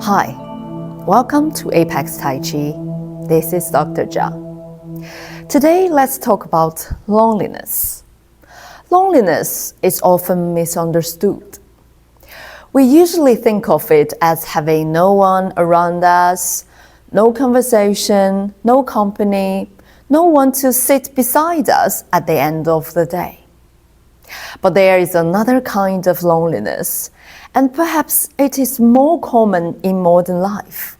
Hi, welcome to Apex Tai Chi. This is Dr. Jia. Today, let's talk about loneliness. Loneliness is often misunderstood. We usually think of it as having no one around us, no conversation, no company, no one to sit beside us at the end of the day. But there is another kind of loneliness, and perhaps it is more common in modern life.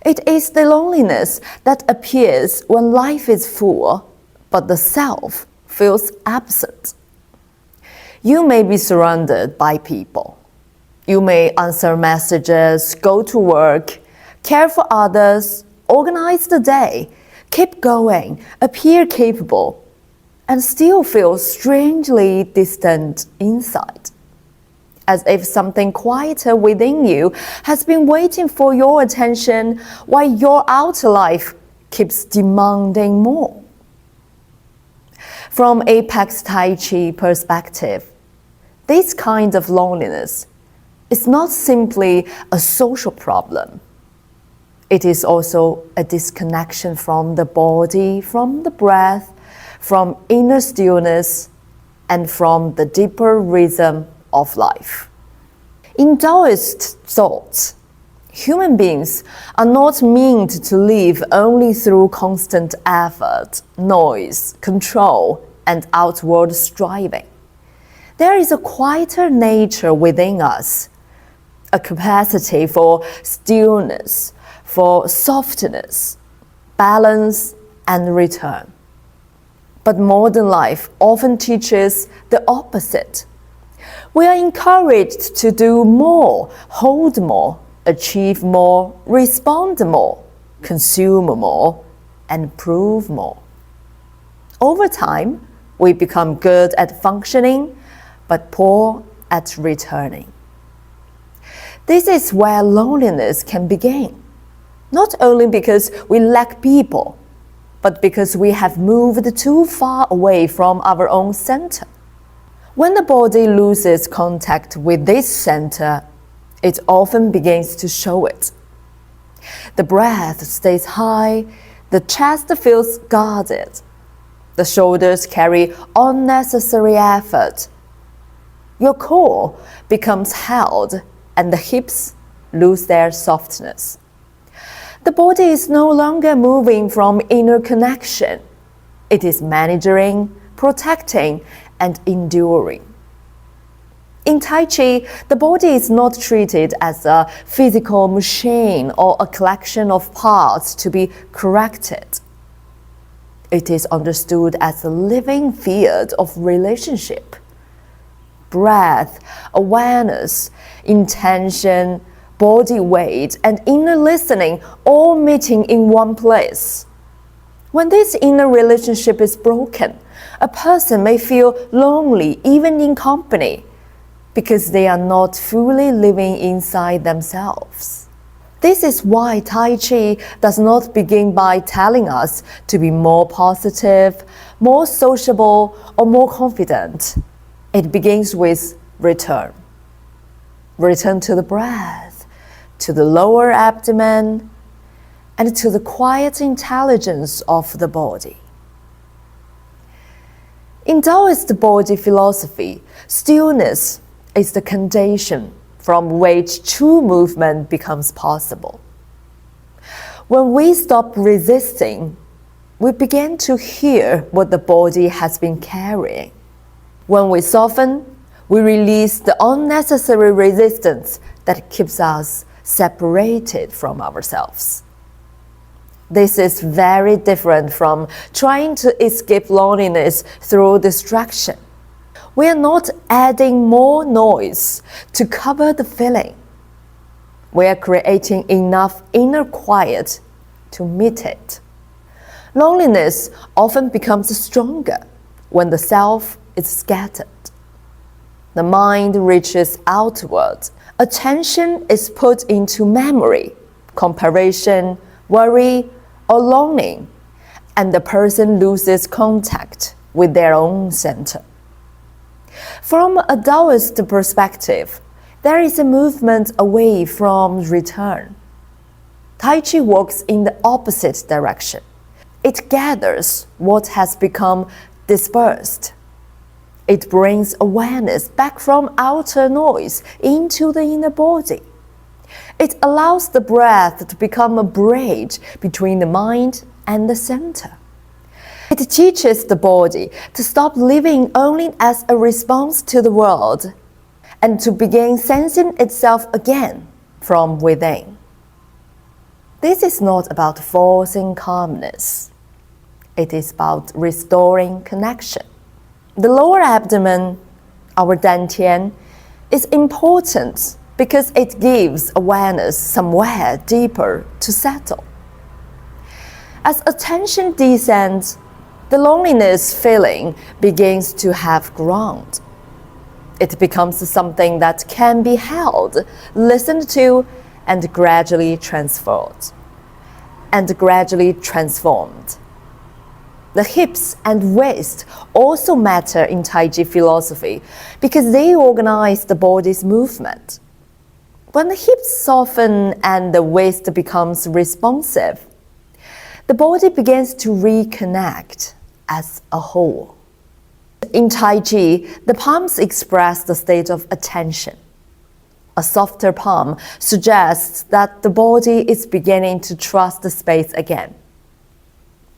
It is the loneliness that appears when life is full, but the self feels absent. You may be surrounded by people. You may answer messages, go to work, care for others, organize the day, keep going, appear capable, and still feel strangely distant inside, as if something quieter within you has been waiting for your attention while your outer life keeps demanding more. From Apex Tai Chi perspective, this kind of loneliness is not simply a social problem. It is also a disconnection from the body, from the breath, from inner stillness, and from the deeper rhythm of life. In Taoist thought, human beings are not meant to live only through constant effort, noise, control, and outward striving. There is a quieter nature within us, a capacity for stillness, for softness, balance, and return. But modern life often teaches the opposite. We are encouraged to do more, hold more, achieve more, respond more, consume more, and prove more. Over time, we become good at functioning, but poor at returning. This is where loneliness can begin, not only because we lack people, but because we have moved too far away from our own center. When the body loses contact with this center, it often begins to show it. The breath stays high, the chest feels guarded, the shoulders carry unnecessary effort. Your core becomes held, and the hips lose their softness. The body is no longer moving from inner connection. It is managing, protecting, and enduring. In Tai Chi, the body is not treated as a physical machine or a collection of parts to be corrected. It is understood as a living field of relationship. Breath, awareness, intention, body weight, and inner listening all meeting in one place. When this inner relationship is broken, a person may feel lonely even in company because they are not fully living inside themselves. This is why Tai Chi does not begin by telling us to be more positive, more sociable, or more confident. It begins with return. Return to the breath, to the lower abdomen, and to the quiet intelligence of the body. In Taoist body philosophy, stillness is the condition from which true movement becomes possible. When we stop resisting, we begin to hear what the body has been carrying. When we soften, we release the unnecessary resistance that keeps us separated from ourselves. This is very different from trying to escape loneliness through distraction. We are not adding more noise to cover the feeling. We are creating enough inner quiet to meet it. Loneliness often becomes stronger when the self is scattered. The mind reaches outward. Attention is put into memory, comparison, worry, or longing, and the person loses contact with their own center. From a Taoist perspective, There is a movement away from return. Tai Chi works in the opposite direction. It gathers what has become dispersed. It brings awareness back from outer noise into the inner body. It allows the breath to become a bridge between the mind and the center. It teaches the body to stop living only as a response to the world and to begin sensing itself again from within. This is not about forcing calmness. It is about restoring connection. The lower abdomen, our dantian, is important because it gives awareness somewhere deeper to settle. As attention descends, the loneliness feeling begins to have ground. It becomes something that can be held, listened to, and gradually transferred, and gradually transformed. The hips and waist also matter in Tai Chi philosophy because they organize the body's movement. When the hips soften and the waist becomes responsive, the body begins to reconnect as a whole. In Tai Chi, the palms express the state of attention. A softer palm suggests that the body is beginning to trust the space again.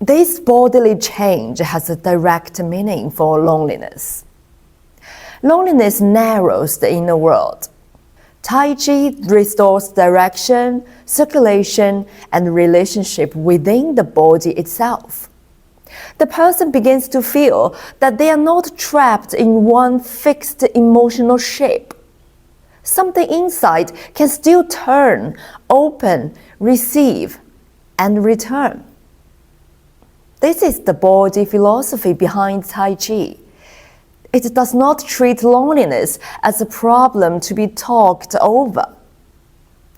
This bodily change has a direct meaning for loneliness. Loneliness narrows the inner world. Tai Chi restores direction, circulation, and relationship within the body itself. The person begins to feel that they are not trapped in one fixed emotional shape. Something inside can still turn, open, receive, and return. This is the body philosophy behind Tai Chi. It does not treat loneliness as a problem to be talked over.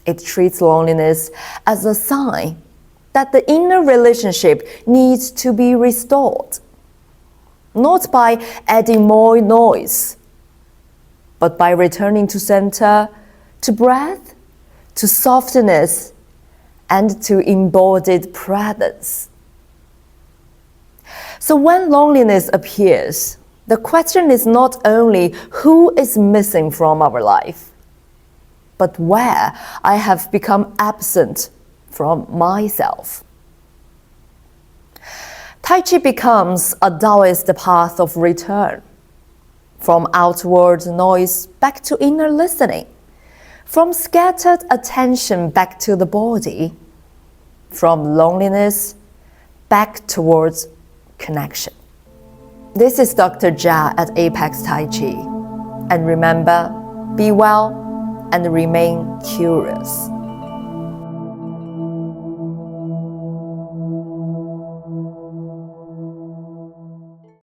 It treats loneliness as a sign that the inner relationship needs to be restored, not by adding more noise, but by returning to center, to breath, to softness, and to embodied presence. So when loneliness appears, the question is not only who is missing from our life, but where I have become absent from myself. Tai Chi becomes a Taoist path of return, from outward noise back to inner listening, from scattered attention back to the body, from loneliness back towards connection. This is Dr. Jia at Apex Tai Chi. And remember, be well and remain curious.